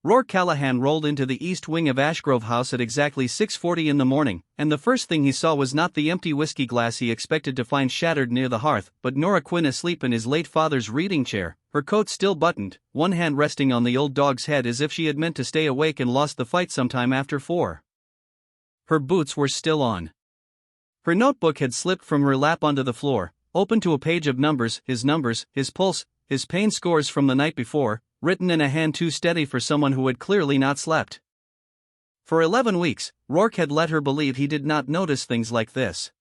Rourke Callahan rolled into the east wing of Ashgrove House at exactly 6:40 in the morning, and the first thing he saw was not the empty whiskey glass he expected to find shattered near the hearth, but Nora Quinn asleep in his late father's reading chair, her coat still buttoned, one hand resting on the old dog's head as if she had meant to stay awake and lost the fight sometime after 4. Her boots were still on. Her notebook had slipped from her lap onto the floor, open to a page of numbers, his pulse, his pain scores from the night before, written in a hand too steady for someone who had clearly not slept. For 11 weeks, Rourke had let her believe he did not notice things like this.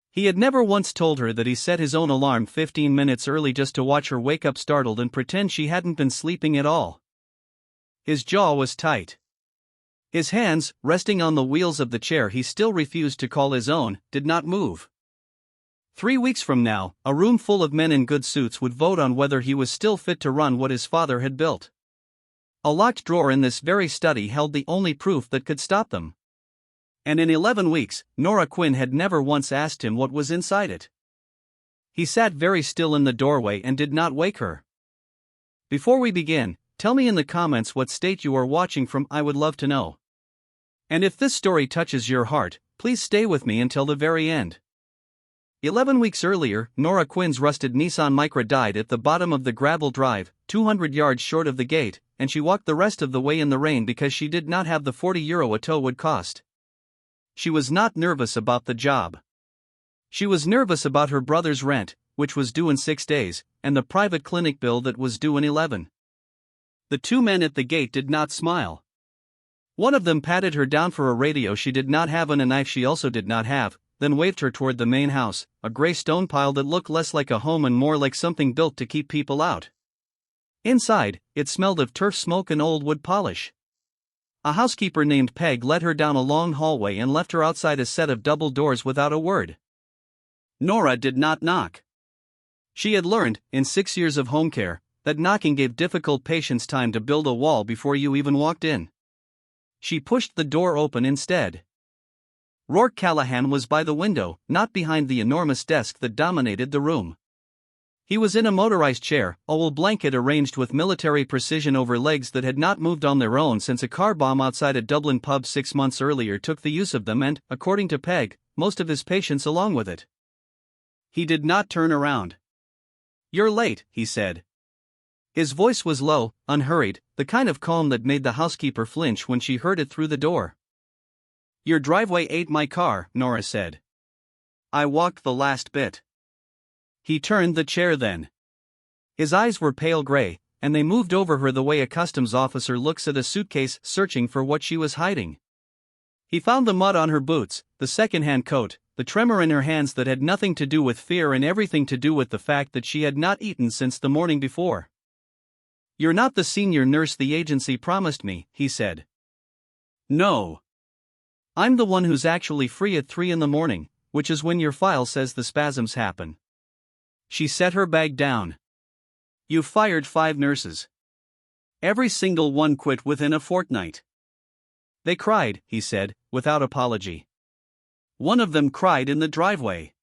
He had never once told her that he set his own alarm 15 minutes early just to watch her wake up startled and pretend she hadn't been sleeping at all. His jaw was tight. His hands, resting on the wheels of the chair he still refused to call his own, did not move. 3 weeks from now, a room full of men in good suits would vote on whether he was still fit to run what his father had built. A locked drawer in this very study held the only proof that could stop them. And in 11 weeks, Nora Quinn had never once asked him what was inside it. He sat very still in the doorway and did not wake her. Before we begin, tell me in the comments what state you are watching from. I would love to know. And if this story touches your heart, please stay with me until the very end. 11 weeks earlier, Nora Quinn's rusted Nissan Micra died at the bottom of the gravel drive, 200 yards short of the gate, and she walked the rest of the way in the rain because she did not have the €40 a tow would cost. She was not nervous about the job. She was nervous about her brother's rent, which was due in 6 days, and the private clinic bill that was due in 11. The two men at the gate did not smile. One of them patted her down for a radio she did not have and a knife she also did not have, then waved her toward the main house, a gray stone pile that looked less like a home and more like something built to keep people out. Inside, it smelled of turf smoke and old wood polish. A housekeeper named Peg led her down a long hallway and left her outside a set of double doors without a word. Nora did not knock. She had learned, in 6 years of home care, that knocking gave difficult patients time to build a wall before you even walked in. She pushed the door open instead. Rourke Callahan was by the window, not behind the enormous desk that dominated the room. He was in a motorized chair, a wool blanket arranged with military precision over legs that had not moved on their own since a car bomb outside a Dublin pub 6 months earlier took the use of them and, according to Peg, most of his patients along with it. He did not turn around. "You're late," he said. His voice was low, unhurried, the kind of calm that made the housekeeper flinch when she heard it through the door. "Your driveway ate my car," Nora said. "I walked the last bit." He turned the chair then. His eyes were pale gray, and they moved over her the way a customs officer looks at a suitcase searching for what she was hiding. He found the mud on her boots, the second-hand coat, the tremor in her hands that had nothing to do with fear and everything to do with the fact that she had not eaten since the morning before. "You're not the senior nurse the agency promised me," he said. "No. I'm the one who's actually free at 3 in the morning, which is when your file says the spasms happen." She set her bag down. "You fired 5 nurses. Every single one quit within a fortnight." "They cried," he said, without apology. "One of them cried in the driveway."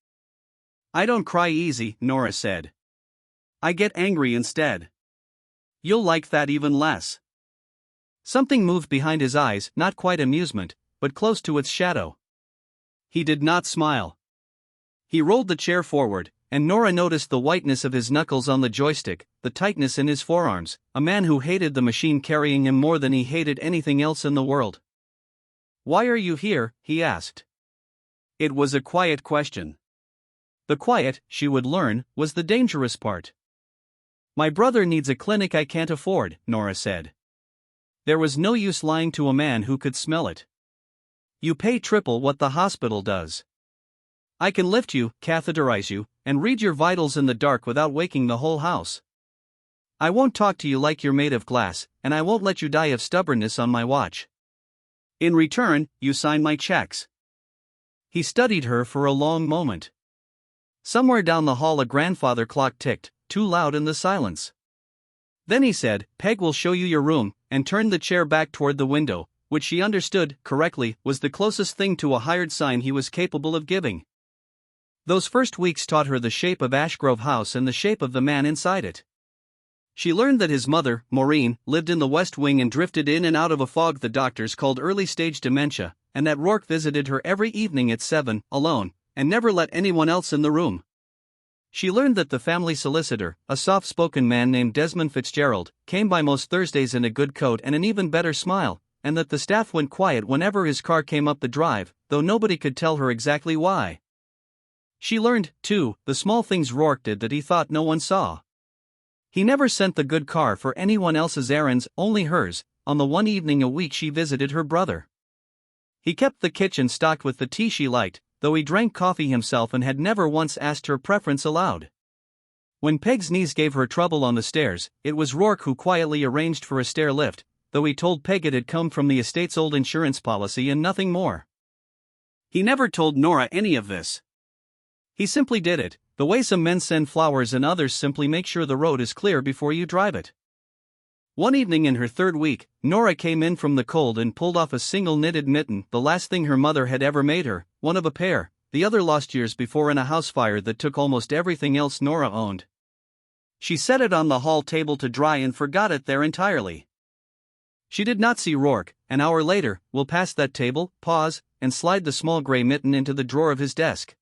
"I don't cry easy," Nora said. "I get angry instead. You'll like that even less." Something moved behind his eyes, not quite amusement, but close to its shadow. He did not smile. He rolled the chair forward, and Nora noticed the whiteness of his knuckles on the joystick, the tightness in his forearms, a man who hated the machine carrying him more than he hated anything else in the world. "Why are you here?" he asked. It was a quiet question. The quiet, she would learn, was the dangerous part. "My brother needs a clinic I can't afford," Nora said. There was no use lying to a man who could smell it. "You pay triple what the hospital does. I can lift you, catheterize you, and read your vitals in the dark without waking the whole house. I won't talk to you like you're made of glass, and I won't let you die of stubbornness on my watch. In return, you sign my checks." He studied her for a long moment. Somewhere down the hall a grandfather clock ticked, too loud in the silence. Then he said, "Peg will show you your room," and turned the chair back toward the window, which she understood, correctly, was the closest thing to a hired sign he was capable of giving. Those first weeks taught her the shape of Ashgrove House and the shape of the man inside it. She learned that his mother, Maureen, lived in the West Wing and drifted in and out of a fog the doctors called early-stage dementia, and that Rourke visited her every evening at 7, alone, and never let anyone else in the room. She learned that the family solicitor, a soft-spoken man named Desmond Fitzgerald, came by most Thursdays in a good coat and an even better smile, and that the staff went quiet whenever his car came up the drive, though nobody could tell her exactly why. She learned, too, the small things Rourke did that he thought no one saw. He never sent the good car for anyone else's errands, only hers. On the one evening a week she visited her brother. He kept the kitchen stocked with the tea she liked, though he drank coffee himself and had never once asked her preference aloud. When Peg's knees gave her trouble on the stairs, it was Rourke who quietly arranged for a stair lift, though he told Peg it had come from the estate's old insurance policy and nothing more. He never told Nora any of this. He simply did it, the way some men send flowers and others simply make sure the road is clear before you drive it. One evening in her third week, Nora came in from the cold and pulled off a single knitted mitten, the last thing her mother had ever made her, one of a pair, the other lost years before in a house fire that took almost everything else Nora owned. She set it on the hall table to dry and forgot it there entirely. She did not see Rourke. An hour later, will pass that table, pause, and slide the small gray mitten into the drawer of his desk.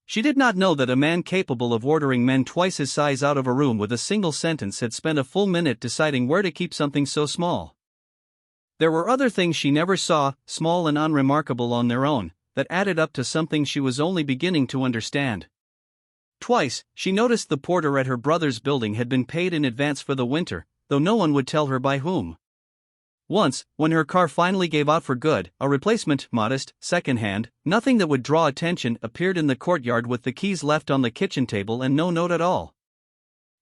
She did not know that a man capable of ordering men twice his size out of a room with a single sentence had spent a full minute deciding where to keep something so small. There were other things she never saw, small and unremarkable on their own, that added up to something she was only beginning to understand. Twice, she noticed the porter at her brother's building had been paid in advance for the winter, though no one would tell her by whom. Once, when her car finally gave out for good, a replacement, modest, second-hand, nothing that would draw attention, appeared in the courtyard with the keys left on the kitchen table and no note at all.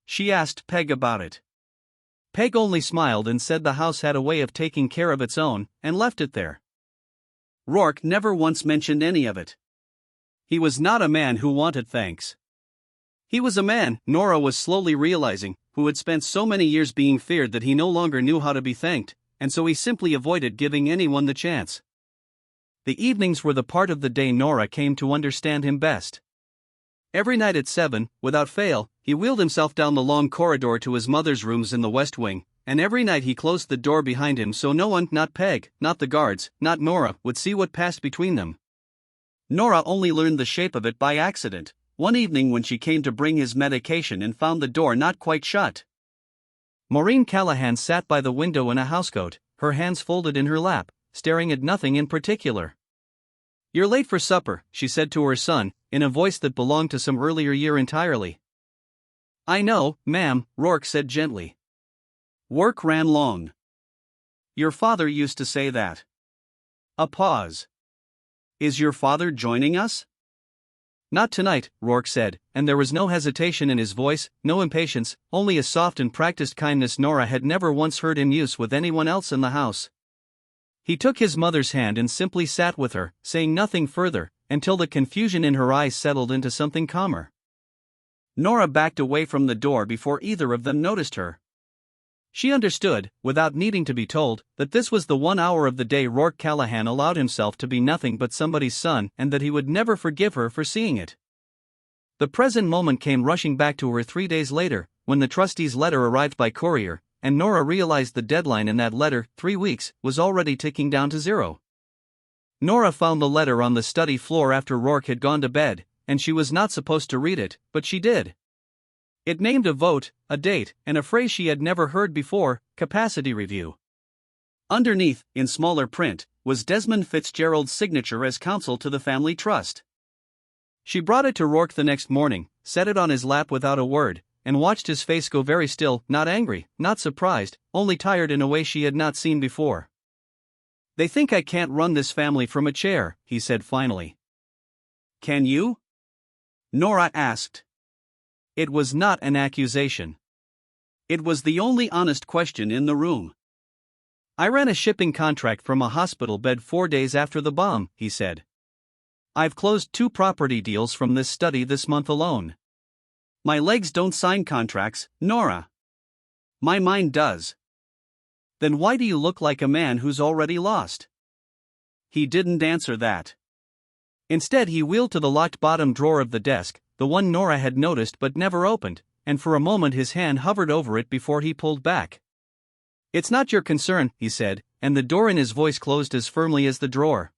She asked Peg about it. Peg only smiled and said the house had a way of taking care of its own, and left it there. Rourke never once mentioned any of it. He was not a man who wanted thanks. He was a man, Nora was slowly realizing, who had spent so many years being feared that he no longer knew how to be thanked, and so he simply avoided giving anyone the chance. The evenings were the part of the day Nora came to understand him best. Every night at 7, without fail, he wheeled himself down the long corridor to his mother's rooms in the West Wing, and every night he closed the door behind him so no one, not Peg, not the guards, not Nora, would see what passed between them. Nora only learned the shape of it by accident, one evening when she came to bring his medication and found the door not quite shut. Maureen Callahan sat by the window in a housecoat, her hands folded in her lap, staring at nothing in particular. "You're late for supper," she said to her son, in a voice that belonged to some earlier year entirely. "I know, ma'am," Rourke said gently. Work ran long. "Your father used to say that." A pause. "Is your father joining us?" "Not tonight," Rourke said, and there was no hesitation in his voice, no impatience, only a soft and practiced kindness Nora had never once heard him use with anyone else in the house. He took his mother's hand and simply sat with her, saying nothing further, until the confusion in her eyes settled into something calmer. Nora backed away from the door before either of them noticed her. She understood, without needing to be told, that this was the 1 hour of the day Rourke Callahan allowed himself to be nothing but somebody's son and that he would never forgive her for seeing it. The present moment came rushing back to her 3 days later, when the trustee's letter arrived by courier, and Nora realized the deadline in that letter, 3 weeks, was already ticking down to 0. Nora found the letter on the study floor after Rourke had gone to bed, and she was not supposed to read it, but she did. It named a vote, a date, and a phrase she had never heard before: capacity review. Underneath, in smaller print, was Desmond Fitzgerald's signature as counsel to the family trust. She brought it to Rourke the next morning, set it on his lap without a word, and watched his face go very still, not angry, not surprised, only tired in a way she had not seen before. "They think I can't run this family from a chair," he said finally. "Can you?" Nora asked. It was not an accusation. It was the only honest question in the room. "I ran a shipping contract from a hospital bed 4 days after the bomb," he said. "I've closed 2 property deals from this study this month alone. My legs don't sign contracts, Nora. My mind does." "Then why do you look like a man who's already lost?" He didn't answer that. Instead, he wheeled to the locked bottom drawer of the desk, the one Nora had noticed but never opened, and for a moment his hand hovered over it before he pulled back. "It's not your concern," he said, and the door in his voice closed as firmly as the drawer.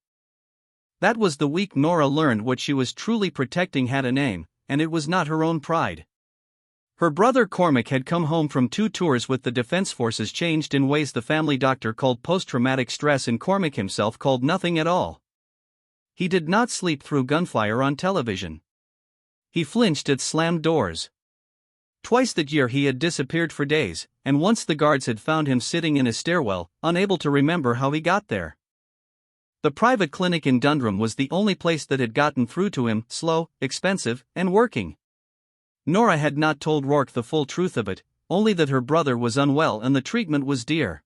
That was the week Nora learned what she was truly protecting had a name, and it was not her own pride. Her brother Cormac had come home from 2 tours with the Defense Forces, changed in ways the family doctor called post-traumatic stress and Cormac himself called nothing at all. He did not sleep through gunfire on television. He flinched at slammed doors. Twice that year he had disappeared for days, and once the guards had found him sitting in a stairwell, unable to remember how he got there. The private clinic in Dundrum was the only place that had gotten through to him, slow, expensive, and working. Nora had not told Rourke the full truth of it, only that her brother was unwell and the treatment was dear.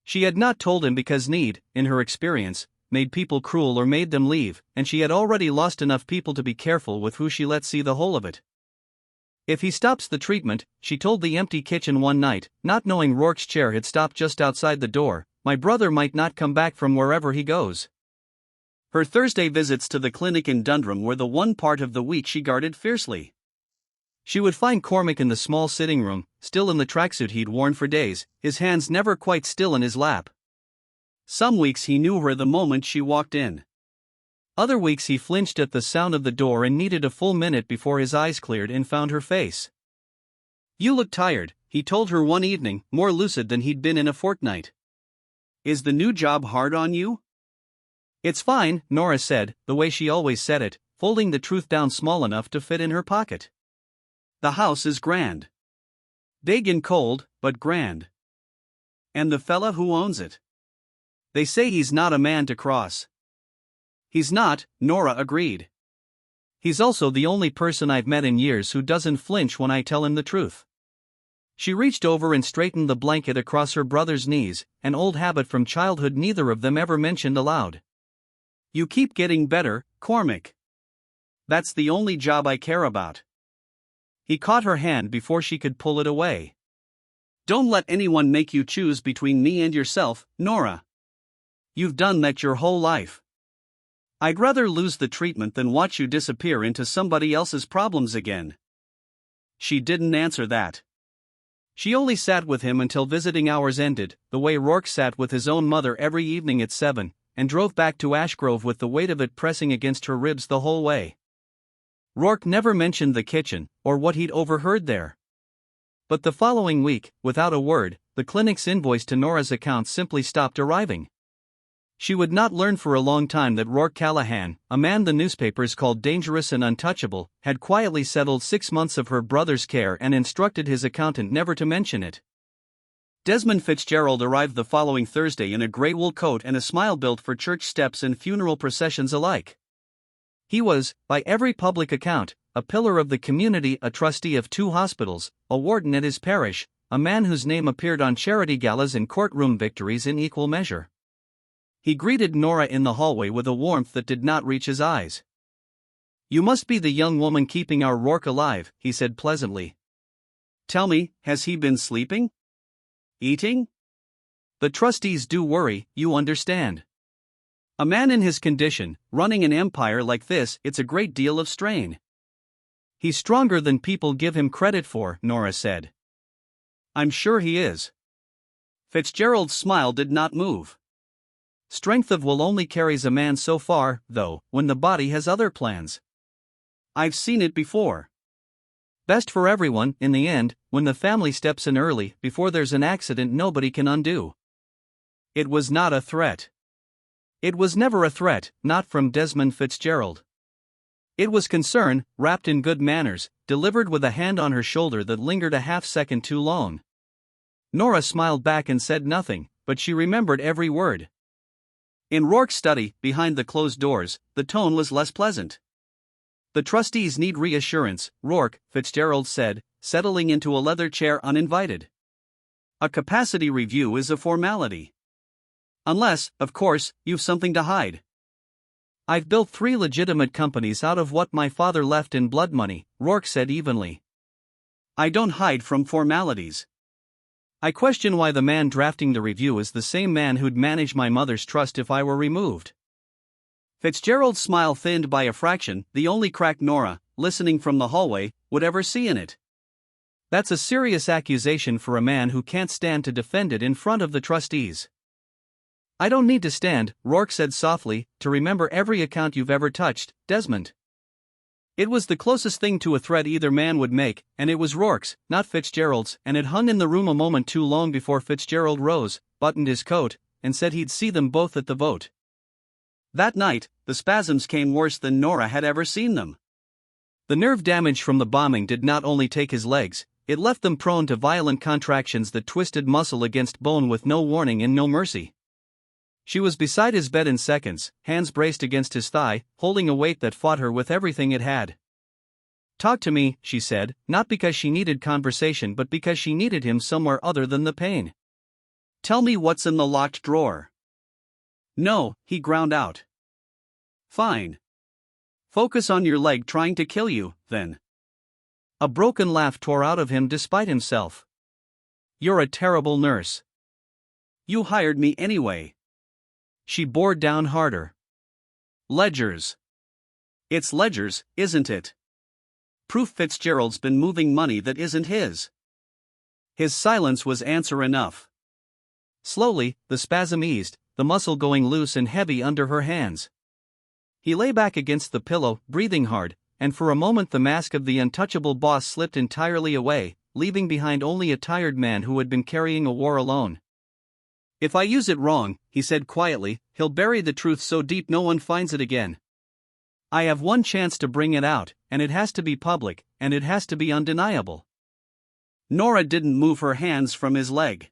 She had not told him because need, in her experience, made people cruel or made them leave, and she had already lost enough people to be careful with who she let see the whole of it. "If he stops the treatment," she told the empty kitchen one night, not knowing Rourke's chair had stopped just outside the door, "my brother might not come back from wherever he goes." Her Thursday visits to the clinic in Dundrum were the one part of the week she guarded fiercely. She would find Cormac in the small sitting room, still in the tracksuit he'd worn for days, his hands never quite still in his lap. Some weeks he knew her the moment she walked in. Other weeks he flinched at the sound of the door and needed a full minute before his eyes cleared and found her face. "You look tired," he told her one evening, more lucid than he'd been in a fortnight. "Is the new job hard on you?" "It's fine," Nora said, the way she always said it, folding the truth down small enough to fit in her pocket. "The house is grand. Big and cold, but grand. And the fella who owns it. They say he's not a man to cross." "He's not," Nora agreed. "He's also the only person I've met in years who doesn't flinch when I tell him the truth." She reached over and straightened the blanket across her brother's knees, an old habit from childhood neither of them ever mentioned aloud. "You keep getting better, Cormac. That's the only job I care about." He caught her hand before she could pull it away. "Don't let anyone make you choose between me and yourself, Nora. You've done that your whole life. I'd rather lose the treatment than watch you disappear into somebody else's problems again." She didn't answer that. She only sat with him until visiting hours ended, the way Rourke sat with his own mother every evening at 7, and drove back to Ashgrove with the weight of it pressing against her ribs the whole way. Rourke never mentioned the kitchen, or what he'd overheard there. But the following week, without a word, the clinic's invoice to Nora's account simply stopped arriving. She would not learn for a long time that Rourke Callahan, a man the newspapers called dangerous and untouchable, had quietly settled 6 months of her brother's care and instructed his accountant never to mention it. Desmond Fitzgerald arrived the following Thursday in a grey wool coat and a smile built for church steps and funeral processions alike. He was, by every public account, a pillar of the community, a trustee of 2 hospitals, a warden at his parish, a man whose name appeared on charity galas and courtroom victories in equal measure. He greeted Nora in the hallway with a warmth that did not reach his eyes. "You must be the young woman keeping our Rourke alive," he said pleasantly. "Tell me, has he been sleeping? Eating? The trustees do worry, you understand. A man in his condition, running an empire like this, it's a great deal of strain." "He's stronger than people give him credit for," Nora said. "I'm sure he is." Fitzgerald's smile did not move. "Strength of will only carries a man so far, though, when the body has other plans. I've seen it before. Best for everyone, in the end, when the family steps in early, before there's an accident nobody can undo." It was not a threat. It was never a threat, not from Desmond Fitzgerald. It was concern, wrapped in good manners, delivered with a hand on her shoulder that lingered a half-second too long. Nora smiled back and said nothing, but she remembered every word. In Rourke's study, behind the closed doors, the tone was less pleasant. "The trustees need reassurance, Rourke," Fitzgerald said, settling into a leather chair uninvited. "A capacity review is a formality. Unless, of course, you've something to hide." "I've built 3 legitimate companies out of what my father left in blood money," Rourke said evenly. "I don't hide from formalities. I question why the man drafting the review is the same man who'd manage my mother's trust if I were removed." Fitzgerald's smile thinned by a fraction, the only crack Nora, listening from the hallway, would ever see in it. That's a serious accusation for a man who can't stand to defend it in front of the trustees. I don't need to stand, Rourke said softly, to remember every account you've ever touched, Desmond. It was the closest thing to a threat either man would make, and it was Rourke's, not Fitzgerald's, and it hung in the room a moment too long before Fitzgerald rose, buttoned his coat, and said he'd see them both at the vote. That night, the spasms came worse than Nora had ever seen them. The nerve damage from the bombing did not only take his legs, it left them prone to violent contractions that twisted muscle against bone with no warning and no mercy. She was beside his bed in seconds, hands braced against his thigh, holding a weight that fought her with everything it had. Talk to me, she said, not because she needed conversation but because she needed him somewhere other than the pain. Tell me what's in the locked drawer. No, he ground out. Fine. Focus on your leg trying to kill you, then. A broken laugh tore out of him despite himself. You're a terrible nurse. You hired me anyway. She bore down harder. Ledgers. It's ledgers, isn't it? Proof Fitzgerald's been moving money that isn't his. His silence was answer enough. Slowly, the spasm eased, the muscle going loose and heavy under her hands. He lay back against the pillow, breathing hard, and for a moment the mask of the untouchable boss slipped entirely away, leaving behind only a tired man who had been carrying a war alone. If I use it wrong, he said quietly, he'll bury the truth so deep no one finds it again. I have one chance to bring it out, and it has to be public, and it has to be undeniable. Nora didn't move her hands from his leg.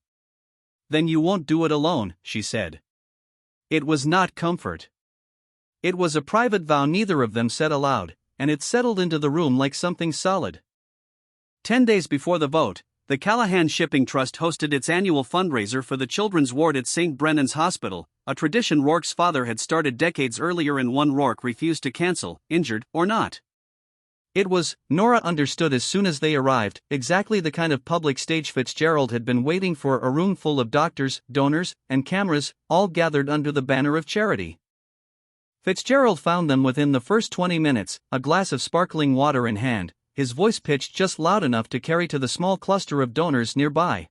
Then you won't do it alone, she said. It was not comfort. It was a private vow neither of them said aloud, and it settled into the room like something solid. 10 days before the vote, the Callahan Shipping Trust hosted its annual fundraiser for the children's ward at St. Brennan's Hospital, a tradition Rourke's father had started decades earlier and one Rourke refused to cancel, injured or not. It was, Nora understood as soon as they arrived, exactly the kind of public stage Fitzgerald had been waiting for, a room full of doctors, donors, and cameras, all gathered under the banner of charity. Fitzgerald found them within the first 20 minutes, a glass of sparkling water in hand, his voice pitched just loud enough to carry to the small cluster of donors nearby.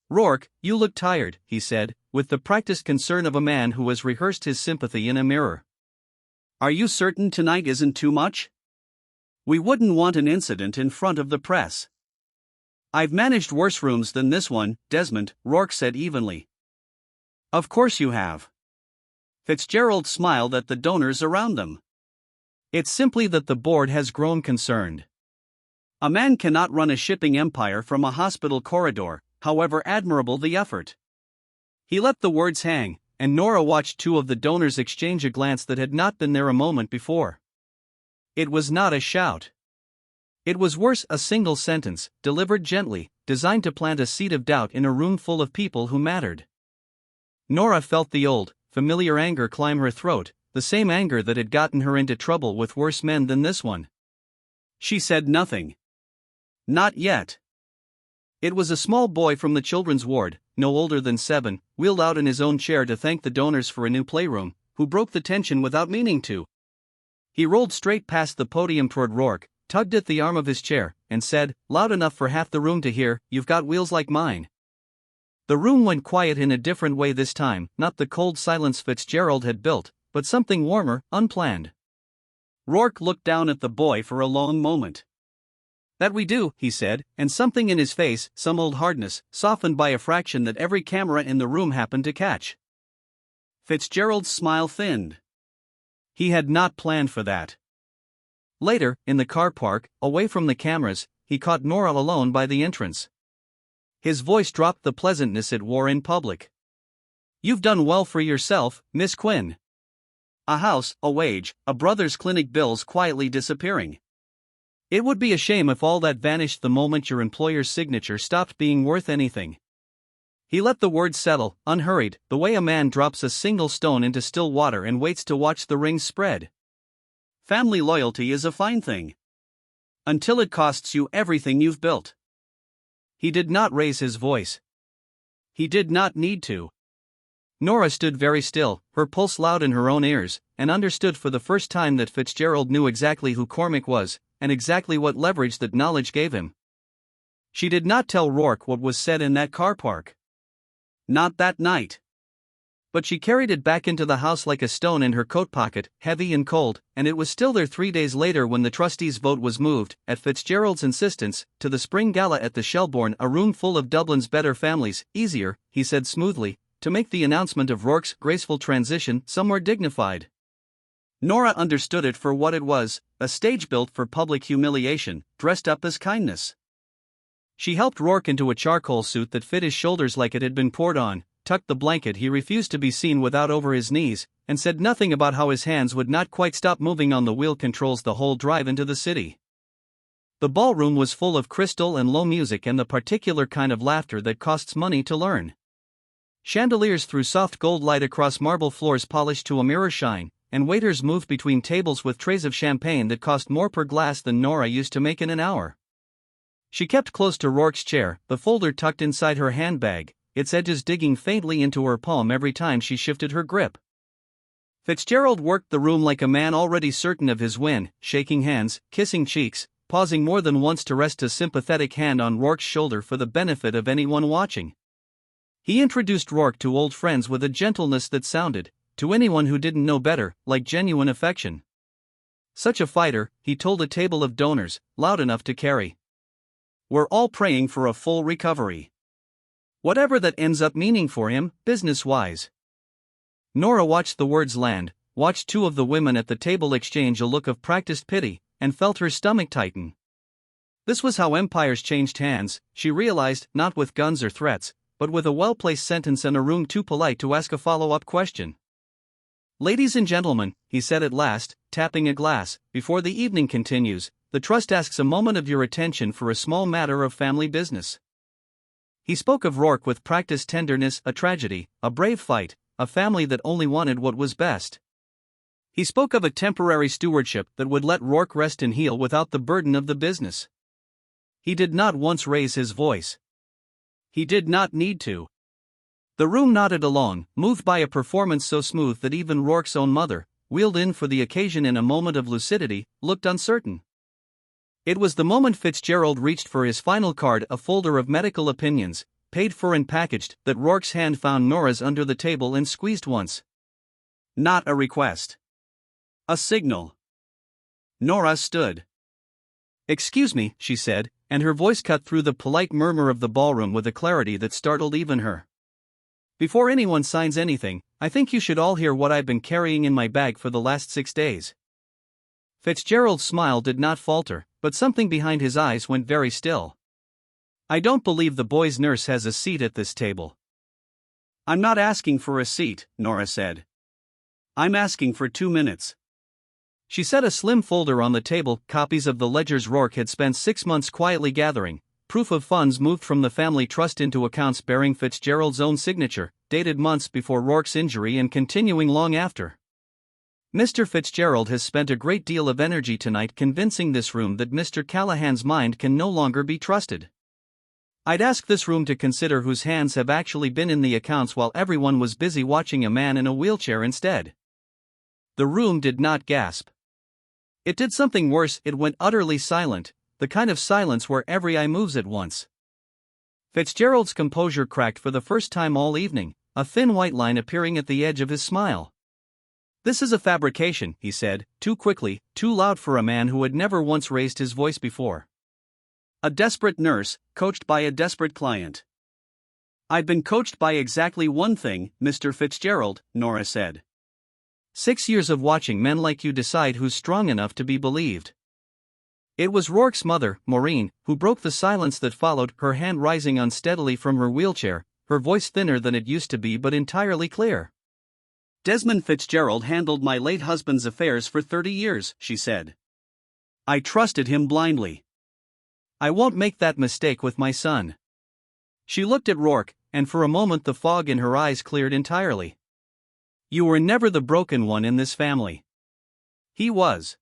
Rourke, you look tired, he said, with the practiced concern of a man who has rehearsed his sympathy in a mirror. Are you certain tonight isn't too much? We wouldn't want an incident in front of the press. I've managed worse rooms than this one, Desmond, Rourke said evenly. Of course you have. Fitzgerald smiled at the donors around them. It's simply that the board has grown concerned. A man cannot run a shipping empire from a hospital corridor, however admirable the effort. He let the words hang, and Nora watched two of the donors exchange a glance that had not been there a moment before. It was not a shout. It was worse, a single sentence, delivered gently, designed to plant a seed of doubt in a room full of people who mattered. Nora felt the old, familiar anger climb her throat, the same anger that had gotten her into trouble with worse men than this one. She said nothing. Not yet. It was a small boy from the children's ward, no older than 7, wheeled out in his own chair to thank the donors for a new playroom, who broke the tension without meaning to. He rolled straight past the podium toward Rourke, tugged at the arm of his chair, and said, loud enough for half the room to hear, "You've got wheels like mine." The room went quiet in a different way this time, not the cold silence Fitzgerald had built, but something warmer, unplanned. Rourke looked down at the boy for a long moment. That we do, he said, and something in his face, some old hardness, softened by a fraction that every camera in the room happened to catch. Fitzgerald's smile thinned. He had not planned for that. Later, in the car park, away from the cameras, he caught Nora alone by the entrance. His voice dropped the pleasantness it wore in public. You've done well for yourself, Miss Quinn. A house, a wage, a brother's clinic, bills quietly disappearing. It would be a shame if all that vanished the moment your employer's signature stopped being worth anything. He let the words settle, unhurried, the way a man drops a single stone into still water and waits to watch the rings spread. Family loyalty is a fine thing. Until it costs you everything you've built. He did not raise his voice. He did not need to. Nora stood very still, her pulse loud in her own ears, and understood for the first time that Fitzgerald knew exactly who Cormac was, and exactly what leverage that knowledge gave him. She did not tell Rourke what was said in that car park. Not that night. But she carried it back into the house like a stone in her coat pocket, heavy and cold, and it was still there 3 days later when the trustees' vote was moved, at Fitzgerald's insistence, to the spring gala at the Shelbourne, a room full of Dublin's better families. Easier, he said smoothly, to make the announcement of Rourke's graceful transition somewhere dignified. Nora understood it for what it was, a stage built for public humiliation, dressed up as kindness. She helped Rourke into a charcoal suit that fit his shoulders like it had been poured on, tucked the blanket he refused to be seen without over his knees, and said nothing about how his hands would not quite stop moving on the wheel controls the whole drive into the city. The ballroom was full of crystal and low music and the particular kind of laughter that costs money to learn. Chandeliers threw soft gold light across marble floors polished to a mirror shine, and waiters moved between tables with trays of champagne that cost more per glass than Nora used to make in an hour. She kept close to Rourke's chair, the folder tucked inside her handbag, its edges digging faintly into her palm every time she shifted her grip. Fitzgerald worked the room like a man already certain of his win, shaking hands, kissing cheeks, pausing more than once to rest a sympathetic hand on Rourke's shoulder for the benefit of anyone watching. He introduced Rourke to old friends with a gentleness that sounded, to anyone who didn't know better, like genuine affection. Such a fighter, he told a table of donors, loud enough to carry. We're all praying for a full recovery. Whatever that ends up meaning for him, business-wise. Nora watched the words land, watched two of the women at the table exchange a look of practiced pity, and felt her stomach tighten. This was how empires changed hands, she realized, not with guns or threats, but with a well-placed sentence and a room too polite to ask a follow-up question. Ladies and gentlemen, he said at last, tapping a glass, before the evening continues, the trust asks a moment of your attention for a small matter of family business. He spoke of Rourke with practiced tenderness, a tragedy, a brave fight, a family that only wanted what was best. He spoke of a temporary stewardship that would let Rourke rest and heal without the burden of the business. He did not once raise his voice. He did not need to. The room nodded along, moved by a performance so smooth that even Rourke's own mother, wheeled in for the occasion in a moment of lucidity, looked uncertain. It was the moment Fitzgerald reached for his final card, a folder of medical opinions, paid for and packaged, that Rourke's hand found Nora's under the table and squeezed once. Not a request. A signal. Nora stood. "Excuse me," she said, and her voice cut through the polite murmur of the ballroom with a clarity that startled even her. "Before anyone signs anything, I think you should all hear what I've been carrying in my bag for the last 6 days." Fitzgerald's smile did not falter, but something behind his eyes went very still. "I don't believe the boy's nurse has a seat at this table." "I'm not asking for a seat," Nora said. "I'm asking for 2 minutes." She set a slim folder on the table, copies of the ledgers Rourke had spent 6 months quietly gathering, proof of funds moved from the family trust into accounts bearing Fitzgerald's own signature, dated months before Rourke's injury and continuing long after. "Mr. Fitzgerald has spent a great deal of energy tonight convincing this room that Mr. Callahan's mind can no longer be trusted. I'd ask this room to consider whose hands have actually been in the accounts while everyone was busy watching a man in a wheelchair instead." The room did not gasp. It did something worse, it went utterly silent, the kind of silence where every eye moves at once. Fitzgerald's composure cracked for the first time all evening, a thin white line appearing at the edge of his smile. "This is a fabrication," he said, too quickly, too loud for a man who had never once raised his voice before. "A desperate nurse, coached by a desperate client." "I've been coached by exactly one thing, Mr. Fitzgerald," Nora said. 6 years of watching men like you decide who's strong enough to be believed." It was Rourke's mother, Maureen, who broke the silence that followed, her hand rising unsteadily from her wheelchair, her voice thinner than it used to be but entirely clear. "Desmond Fitzgerald handled my late husband's affairs for 30 years, she said. "I trusted him blindly. I won't make that mistake with my son." She looked at Rourke, and for a moment the fog in her eyes cleared entirely. "You were never the broken one in this family." He was.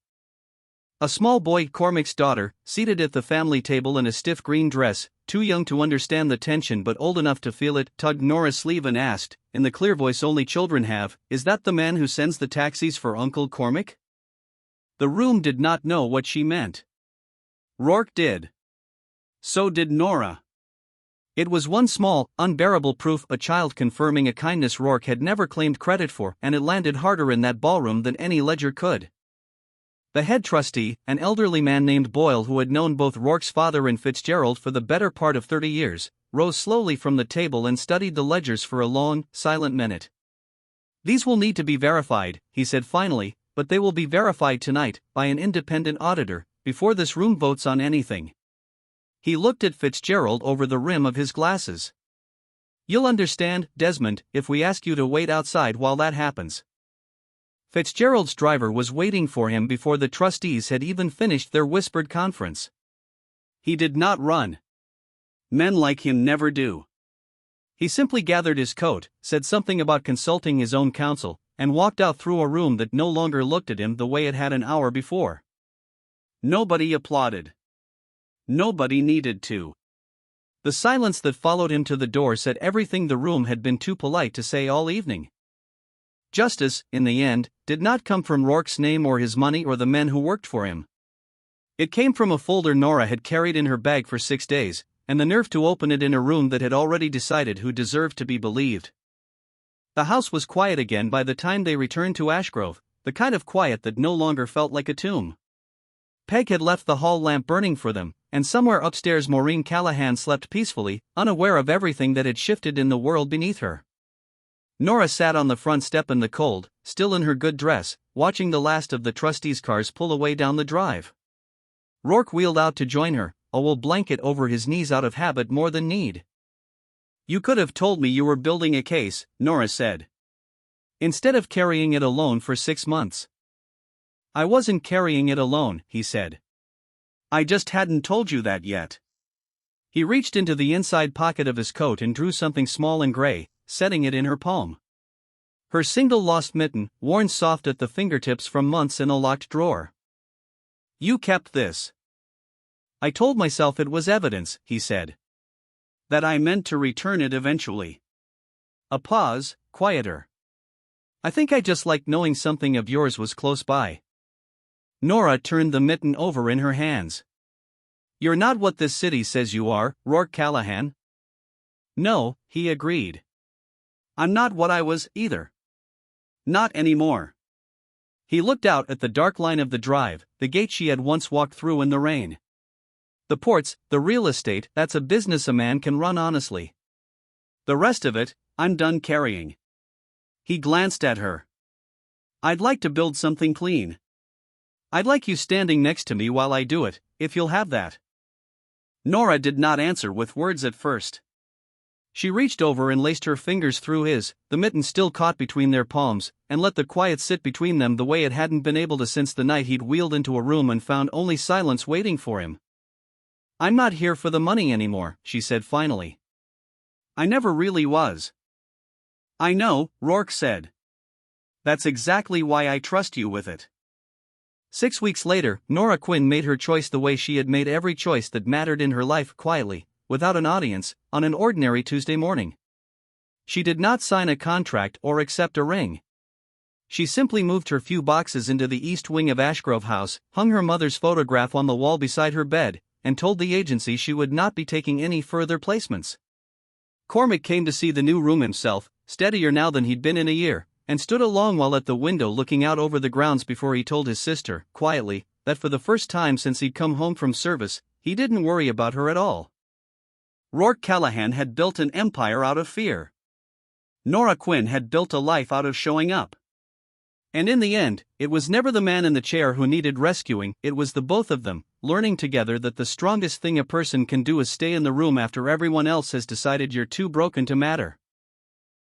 A small boy, Cormac's daughter, seated at the family table in a stiff green dress, too young to understand the tension but old enough to feel it, tugged Nora's sleeve and asked, in the clear voice only children have, "Is that the man who sends the taxis for Uncle Cormac?" The room did not know what she meant. Rourke did. So did Nora. It was one small, unbearable proof, a child confirming a kindness Rourke had never claimed credit for, and it landed harder in that ballroom than any ledger could. The head trustee, an elderly man named Boyle who had known both Rourke's father and Fitzgerald for the better part of 30 years, rose slowly from the table and studied the ledgers for a long, silent minute. "These will need to be verified," he said finally, "but they will be verified tonight, by an independent auditor, before this room votes on anything." He looked at Fitzgerald over the rim of his glasses. "You'll understand, Desmond, if we ask you to wait outside while that happens." Fitzgerald's driver was waiting for him before the trustees had even finished their whispered conference. He did not run. Men like him never do. He simply gathered his coat, said something about consulting his own counsel, and walked out through a room that no longer looked at him the way it had an hour before. Nobody applauded. Nobody needed to. The silence that followed him to the door said everything the room had been too polite to say all evening. Justice, in the end, did not come from Rourke's name or his money or the men who worked for him. It came from a folder Nora had carried in her bag for 6 days, and the nerve to open it in a room that had already decided who deserved to be believed. The house was quiet again by the time they returned to Ashgrove, the kind of quiet that no longer felt like a tomb. Peg had left the hall lamp burning for them, and somewhere upstairs Maureen Callahan slept peacefully, unaware of everything that had shifted in the world beneath her. Nora sat on the front step in the cold, still in her good dress, watching the last of the trustees' cars pull away down the drive. Rourke wheeled out to join her, a wool blanket over his knees out of habit more than need. "You could have told me you were building a case," Nora said. "Instead of carrying it alone for 6 months." "I wasn't carrying it alone," he said. "I just hadn't told you that yet." He reached into the inside pocket of his coat and drew something small and gray, setting it in her palm. Her single lost mitten, worn soft at the fingertips from months in a locked drawer. "You kept this." "I told myself it was evidence," he said. "That I meant to return it eventually." A pause, quieter. "I think I just liked knowing something of yours was close by." Nora turned the mitten over in her hands. "You're not what this city says you are, Rourke Callahan." "No," he agreed. "I'm not what I was, either. Not anymore." He looked out at the dark line of the drive, the gate she had once walked through in the rain. "The ports, the real estate, that's a business a man can run honestly. The rest of it, I'm done carrying." He glanced at her. "I'd like to build something clean. I'd like you standing next to me while I do it, if you'll have that." Nora did not answer with words at first. She reached over and laced her fingers through his, the mitten still caught between their palms, and let the quiet sit between them the way it hadn't been able to since the night he'd wheeled into a room and found only silence waiting for him. "I'm not here for the money anymore," she said finally. "I never really was." "I know," Rourke said. "That's exactly why I trust you with it." 6 weeks later, Nora Quinn made her choice the way she had made every choice that mattered in her life, quietly, without an audience, on an ordinary Tuesday morning. She did not sign a contract or accept a ring. She simply moved her few boxes into the east wing of Ashgrove House, hung her mother's photograph on the wall beside her bed, and told the agency she would not be taking any further placements. Cormac came to see the new room himself, steadier now than he'd been in a year, and stood a long while at the window looking out over the grounds before he told his sister, quietly, that for the first time since he'd come home from service, he didn't worry about her at all. Rourke Callahan had built an empire out of fear. Nora Quinn had built a life out of showing up. And in the end, it was never the man in the chair who needed rescuing, it was the both of them, learning together that the strongest thing a person can do is stay in the room after everyone else has decided you're too broken to matter.